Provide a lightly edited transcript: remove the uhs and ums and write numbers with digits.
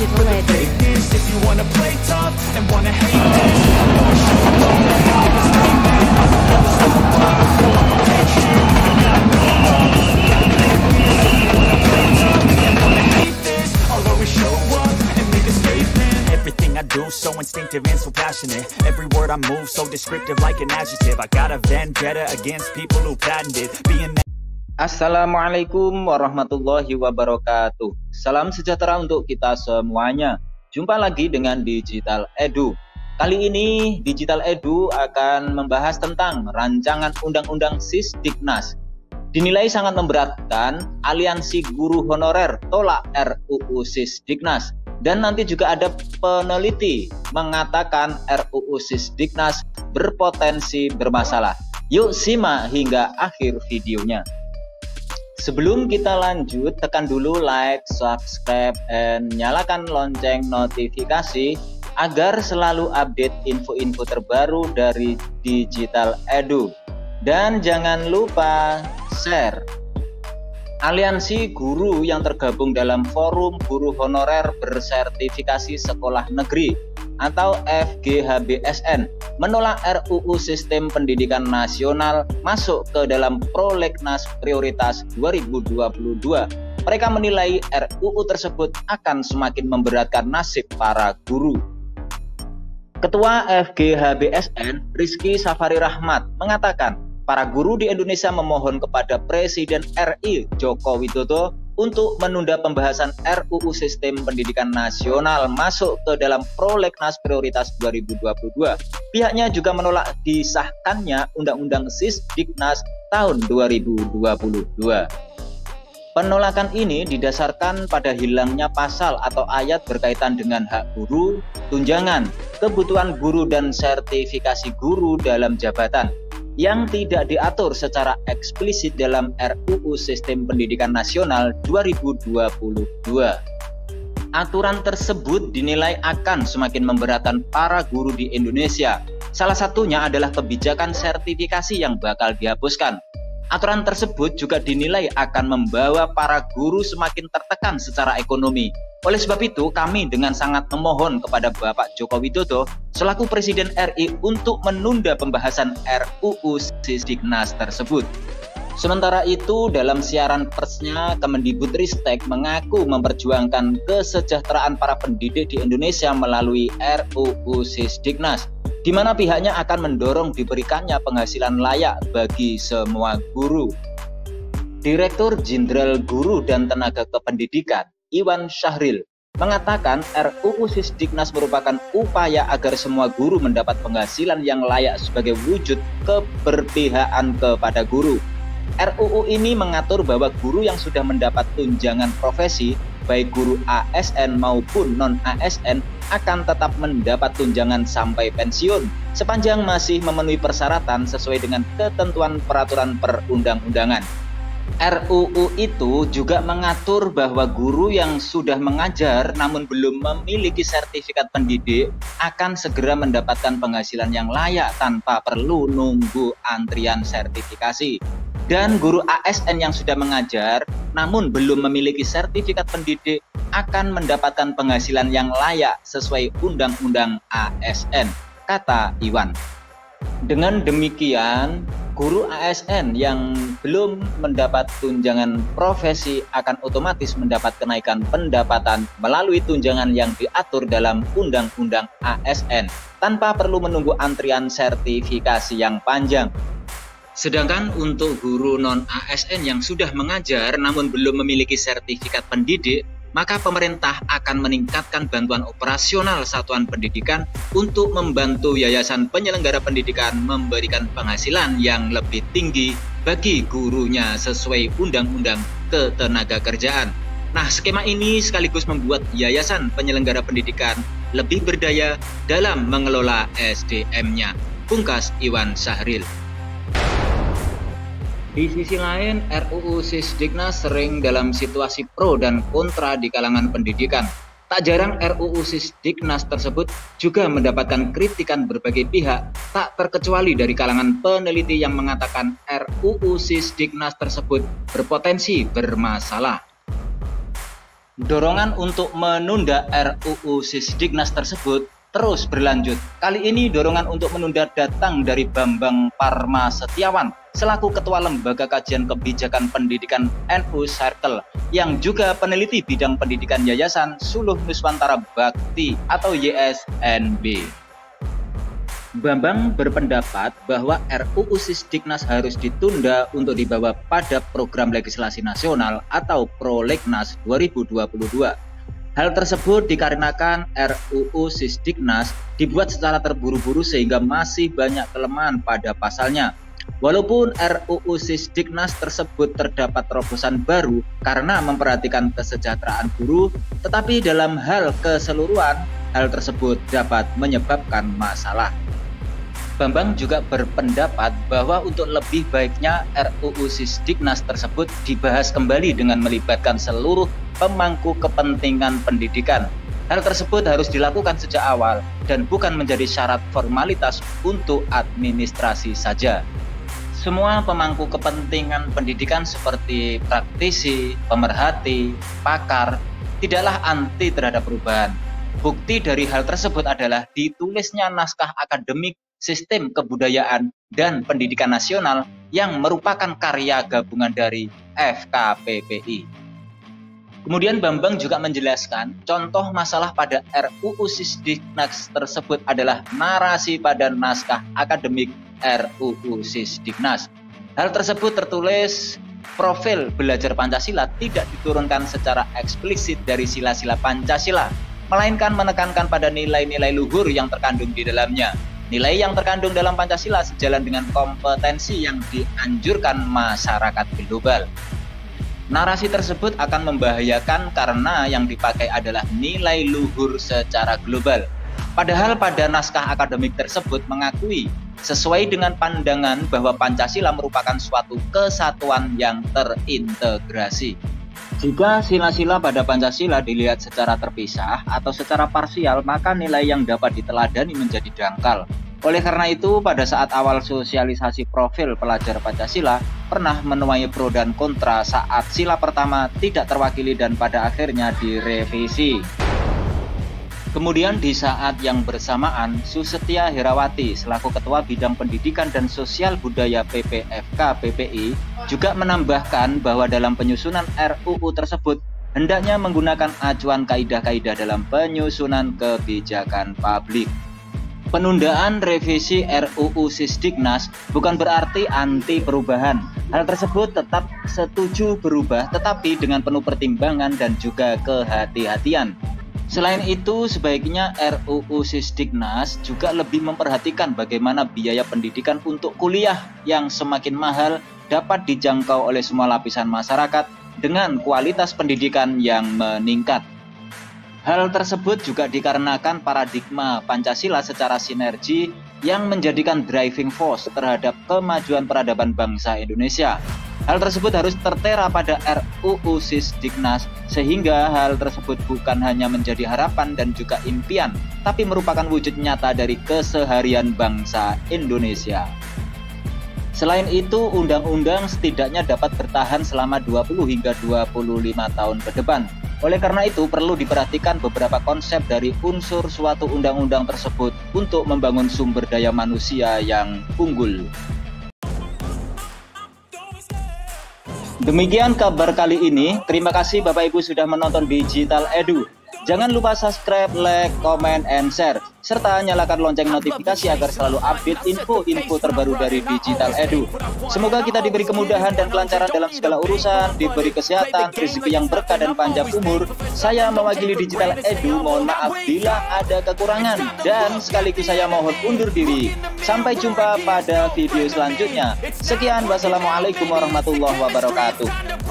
Digital Edu. If you wanna play tough and wanna hate this, I'm gonna show you all that I make a statement. Never slow up before I'm patient. Got no love for the fakeness. If you wanna play tough and wanna hate this, I'll always show up and make a statement. Everything I do so instinctive and so passionate. Every word I move so descriptive like an adjective. I got a vendetta against people who patented being. Assalamualaikum warahmatullahi wabarakatuh. Salam sejahtera untuk kita semuanya. Jumpa lagi dengan Digital Edu. Kali ini Digital Edu akan membahas tentang rancangan undang-undang Sisdiknas. Dinilai sangat memberatkan, aliansi guru honorer tolak RUU Sisdiknas. Dan nanti juga ada peneliti mengatakan RUU Sisdiknas berpotensi bermasalah. Yuk simak hingga akhir videonya. Sebelum kita lanjut, tekan dulu like, subscribe, dan nyalakan lonceng notifikasi agar selalu update info-info terbaru dari Digital Edu. Dan jangan lupa share. Aliansi guru yang tergabung dalam Forum Guru Honorer Bersertifikasi Sekolah Negeri atau FGHBSN menolak RUU Sistem Pendidikan Nasional masuk ke dalam Prolegnas Prioritas 2022. Mereka menilai RUU tersebut akan semakin memberatkan nasib para guru. Ketua FGHBSN, Rizky Safari Rahmat, mengatakan para guru di Indonesia memohon kepada Presiden RI Joko Widodo untuk menunda pembahasan RUU Sistem Pendidikan Nasional masuk ke dalam Prolegnas Prioritas 2022. Pihaknya juga menolak disahkannya Undang-Undang Sisdiknas tahun 2022. Penolakan ini didasarkan pada hilangnya pasal atau ayat berkaitan dengan hak guru, tunjangan, kebutuhan guru dan sertifikasi guru dalam jabatan yang tidak diatur secara eksplisit dalam RUU Sistem Pendidikan Nasional 2022. Aturan tersebut dinilai akan semakin memberatkan para guru di Indonesia. Salah satunya adalah kebijakan sertifikasi yang bakal dihapuskan. Aturan tersebut juga dinilai akan membawa para guru semakin tertekan secara ekonomi. Oleh sebab itu, kami dengan sangat memohon kepada Bapak Joko Widodo selaku Presiden RI untuk menunda pembahasan RUU Sisdiknas tersebut. Sementara itu, dalam siaran persnya, Kemendikbudristek mengaku memperjuangkan kesejahteraan para pendidik di Indonesia melalui RUU Sisdiknas, di mana pihaknya akan mendorong diberikannya penghasilan layak bagi semua guru. Direktur Jenderal Guru dan Tenaga Kependidikan, Iwan Syahril, mengatakan RUU Sisdiknas merupakan upaya agar semua guru mendapat penghasilan yang layak sebagai wujud keberpihakan kepada guru. RUU ini mengatur bahwa guru yang sudah mendapat tunjangan profesi, baik guru ASN maupun non-ASN, akan tetap mendapat tunjangan sampai pensiun, sepanjang masih memenuhi persyaratan sesuai dengan ketentuan peraturan perundang-undangan. RUU itu juga mengatur bahwa guru yang sudah mengajar namun belum memiliki sertifikat pendidik akan segera mendapatkan penghasilan yang layak tanpa perlu nunggu antrian sertifikasi. Dan guru ASN yang sudah mengajar namun belum memiliki sertifikat pendidik akan mendapatkan penghasilan yang layak sesuai Undang-Undang ASN, kata Iwan. Dengan demikian, guru ASN yang belum mendapat tunjangan profesi akan otomatis mendapat kenaikan pendapatan melalui tunjangan yang diatur dalam Undang-Undang ASN tanpa perlu menunggu antrian sertifikasi yang panjang. Sedangkan untuk guru non-ASN yang sudah mengajar namun belum memiliki sertifikat pendidik, maka pemerintah akan meningkatkan bantuan operasional satuan pendidikan untuk membantu yayasan penyelenggara pendidikan memberikan penghasilan yang lebih tinggi bagi gurunya sesuai Undang-Undang Ketenagakerjaan. Nah, skema ini sekaligus membuat yayasan penyelenggara pendidikan lebih berdaya dalam mengelola SDM-nya, pungkas Iwan Syahril. Di sisi lain, RUU Sisdiknas sering dalam situasi pro dan kontra di kalangan pendidikan. Tak jarang RUU Sisdiknas tersebut juga mendapatkan kritikan berbagai pihak, tak terkecuali dari kalangan peneliti yang mengatakan RUU Sisdiknas tersebut berpotensi bermasalah. Dorongan untuk menunda RUU Sisdiknas tersebut terus berlanjut. Kali ini dorongan untuk menunda datang dari Bambang Parma Setiawan selaku Ketua Lembaga Kajian Kebijakan Pendidikan NU Circle yang juga peneliti bidang pendidikan Yayasan Suluh Nuswantara Bakti atau YSNB. Bambang berpendapat bahwa RUU Sisdiknas harus ditunda untuk dibawa pada program legislasi nasional atau Prolegnas 2022. Hal tersebut dikarenakan RUU Sisdiknas dibuat secara terburu-buru sehingga masih banyak kelemahan pada pasalnya. Walaupun RUU Sisdiknas tersebut terdapat terobosan baru karena memperhatikan kesejahteraan buruh, tetapi dalam hal keseluruhan, hal tersebut dapat menyebabkan masalah. Bambang juga berpendapat bahwa untuk lebih baiknya RUU Sisdiknas tersebut dibahas kembali dengan melibatkan seluruh pemangku kepentingan pendidikan. Hal tersebut harus dilakukan sejak awal dan bukan menjadi syarat formalitas untuk administrasi saja. Semua pemangku kepentingan pendidikan seperti praktisi, pemerhati, pakar, tidaklah anti terhadap perubahan. Bukti dari hal tersebut adalah ditulisnya naskah akademik Sistem Kebudayaan dan Pendidikan Nasional yang merupakan karya gabungan dari FKPPI. Kemudian Bambang juga menjelaskan contoh masalah pada RUU Sisdiknas tersebut adalah narasi pada naskah akademik RUU Sisdiknas. Hal tersebut tertulis profil belajar Pancasila tidak diturunkan secara eksplisit dari sila-sila Pancasila, melainkan menekankan pada nilai-nilai luhur yang terkandung di dalamnya. Nilai yang terkandung dalam Pancasila sejalan dengan kompetensi yang dianjurkan masyarakat global. Narasi tersebut akan membahayakan karena yang dipakai adalah nilai luhur secara global. Padahal pada naskah akademik tersebut mengakui sesuai dengan pandangan bahwa Pancasila merupakan suatu kesatuan yang terintegrasi. Jika sila-sila pada Pancasila dilihat secara terpisah atau secara parsial, maka nilai yang dapat diteladani menjadi dangkal. Oleh karena itu, pada saat awal sosialisasi profil pelajar Pancasila, pernah menuai pro dan kontra saat sila pertama tidak terwakili dan pada akhirnya direvisi. Kemudian di saat yang bersamaan, Susetia Herawati selaku Ketua Bidang Pendidikan dan Sosial Budaya PPFK PPI juga menambahkan bahwa dalam penyusunan RUU tersebut hendaknya menggunakan acuan kaidah-kaidah dalam penyusunan kebijakan publik. Penundaan revisi RUU Sisdiknas bukan berarti anti perubahan. Hal tersebut tetap setuju berubah tetapi dengan penuh pertimbangan dan juga kehati-hatian. Selain itu, sebaiknya RUU Sisdiknas juga lebih memperhatikan bagaimana biaya pendidikan untuk kuliah yang semakin mahal dapat dijangkau oleh semua lapisan masyarakat dengan kualitas pendidikan yang meningkat. Hal tersebut juga dikarenakan paradigma Pancasila secara sinergi yang menjadikan driving force terhadap kemajuan peradaban bangsa Indonesia. Hal tersebut harus tertera pada RUU Sisdiknas sehingga hal tersebut bukan hanya menjadi harapan dan juga impian, tapi merupakan wujud nyata dari keseharian bangsa Indonesia. Selain itu, undang-undang setidaknya dapat bertahan selama 20 hingga 25 tahun ke depan. Oleh karena itu, perlu diperhatikan beberapa konsep dari unsur suatu undang-undang tersebut untuk membangun sumber daya manusia yang unggul. Demikian kabar kali ini. Terima kasih Bapak Ibu sudah menonton Digital Edu. Jangan lupa subscribe, like, comment, and share. Serta nyalakan lonceng notifikasi agar selalu update info-info terbaru dari Digital Edu. Semoga kita diberi kemudahan dan kelancaran dalam segala urusan, diberi kesehatan, rezeki yang berkah dan panjang umur. Saya mewakili Digital Edu, mohon maaf bila ada kekurangan. Dan sekaligus saya mohon undur diri. Sampai jumpa pada video selanjutnya. Sekian, wassalamualaikum warahmatullahi wabarakatuh.